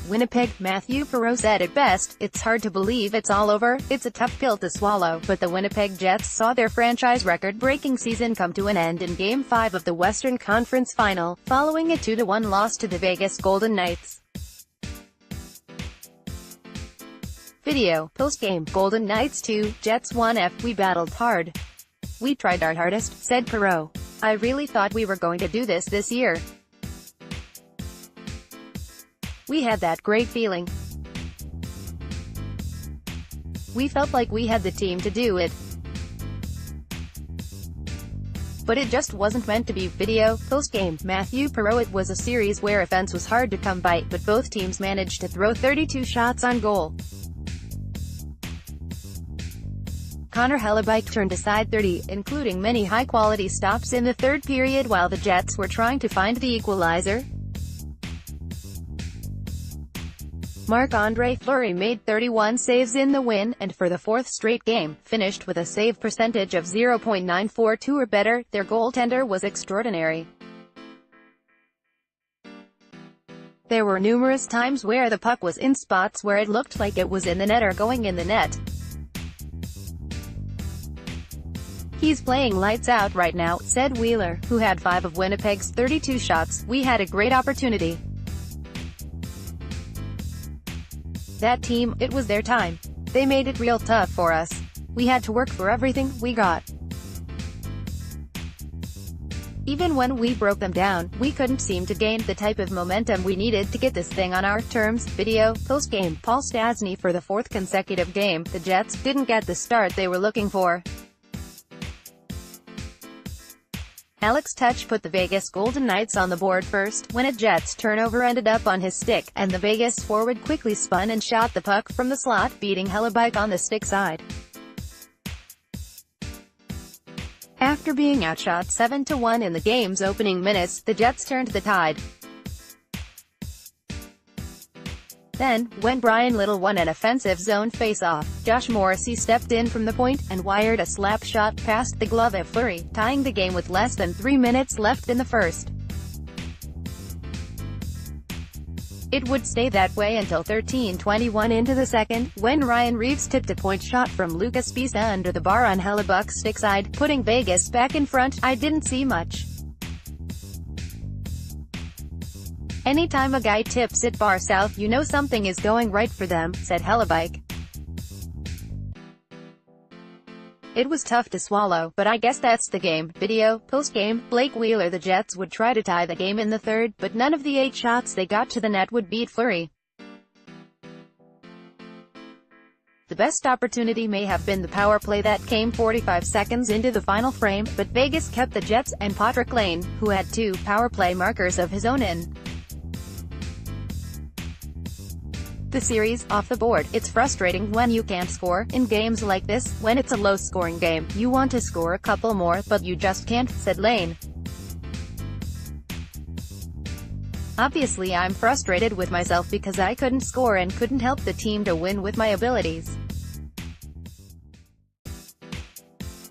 Winnipeg. Mathieu Perreault said it best, "It's hard to believe it's all over, it's a tough pill to swallow," but the Winnipeg Jets saw their franchise record-breaking season come to an end in Game 5 of the Western Conference Final, following a 2-1 loss to the Vegas Golden Knights. Video, post-game, Golden Knights 2, Jets 1. We battled hard. We tried our hardest, said Perreault. I really thought we were going to do this year. We had that great feeling. We felt like we had the team to do it. But it just wasn't meant to be. Video, post-game, Mathieu Perreault. It was a series where offense was hard to come by, but both teams managed to throw 32 shots on goal. Connor Hellebuyck turned aside 30, including many high-quality stops in the third period while the Jets were trying to find the equalizer. Marc-Andre Fleury made 31 saves in the win, and for the fourth straight game, finished with a save percentage of .942 or better. Their goaltender was extraordinary. There were numerous times where the puck was in spots where it looked like it was in the net or going in the net. He's playing lights out right now, said Wheeler, who had 5 of Winnipeg's 32 shots. We had a great opportunity. That team, it was their time. They made it real tough for us. We had to work for everything we got. Even when we broke them down, we couldn't seem to gain the type of momentum we needed to get this thing on our terms. Video, post-game, Paul Stastny. For the fourth consecutive game, the Jets didn't get the start they were looking for. Alex Tuch put the Vegas Golden Knights on the board first, when a Jets turnover ended up on his stick, and the Vegas forward quickly spun and shot the puck from the slot, beating Hellebuyck on the stick side. After being outshot 7-1 in the game's opening minutes, the Jets turned the tide. Then, when Brian Little won an offensive zone face-off, Josh Morrissey stepped in from the point, and wired a slap shot past the glove of Fleury, tying the game with less than 3 minutes left in the first. It would stay that way until 13:21 into the second, when Ryan Reeves tipped a point shot from Lucas Pisa under the bar on Hellebuyck's stick side, putting Vegas back in front. I didn't see much. Anytime a guy tips it bar south, you know something is going right for them, said Hellebuyck. It was tough to swallow, but I guess that's the game. Video, post-game, Blake Wheeler. The Jets would try to tie the game in the third, but none of the 8 shots they got to the net would beat Fleury. The best opportunity may have been the power play that came 45 seconds into the final frame, but Vegas kept the Jets, and Patrick Lane, who had 2 power play markers of his own in the series, off the board. It's frustrating when you can't score. In games like this, when it's a low-scoring game, you want to score a couple more, but you just can't, said Lane. Obviously I'm frustrated with myself because I couldn't score and couldn't help the team to win with my abilities.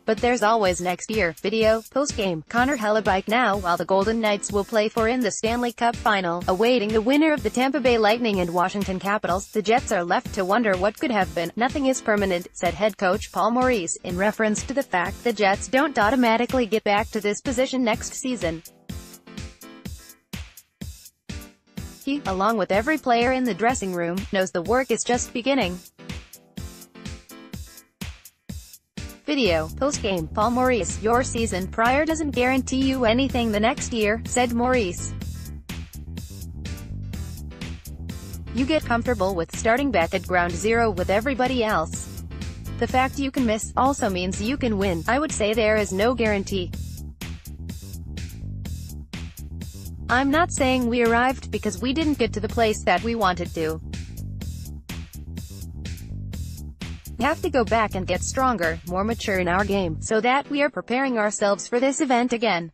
But there's always next year. Video, post-game, Connor Hellebuyck. Now, while the Golden Knights will play for in the Stanley Cup Final, awaiting the winner of the Tampa Bay Lightning and Washington Capitals, the Jets are left to wonder what could have been. Nothing is permanent, said head coach Paul Maurice, in reference to the fact the Jets don't automatically get back to this position next season. He, along with every player in the dressing room, knows the work is just beginning. Video, post-game, Paul Maurice. Your season prior doesn't guarantee you anything the next year, said Maurice. You get comfortable with starting back at ground zero with everybody else. The fact you can miss also means you can win. I would say there is no guarantee. I'm not saying we arrived because we didn't get to the place that we wanted to. We have to go back and get stronger, more mature in our game, so that we are preparing ourselves for this event again.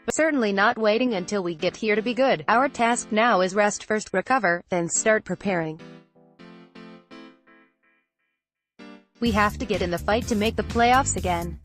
But certainly not waiting until we get here to be good. Our task now is rest first, recover, then start preparing. We have to get in the fight to make the playoffs again.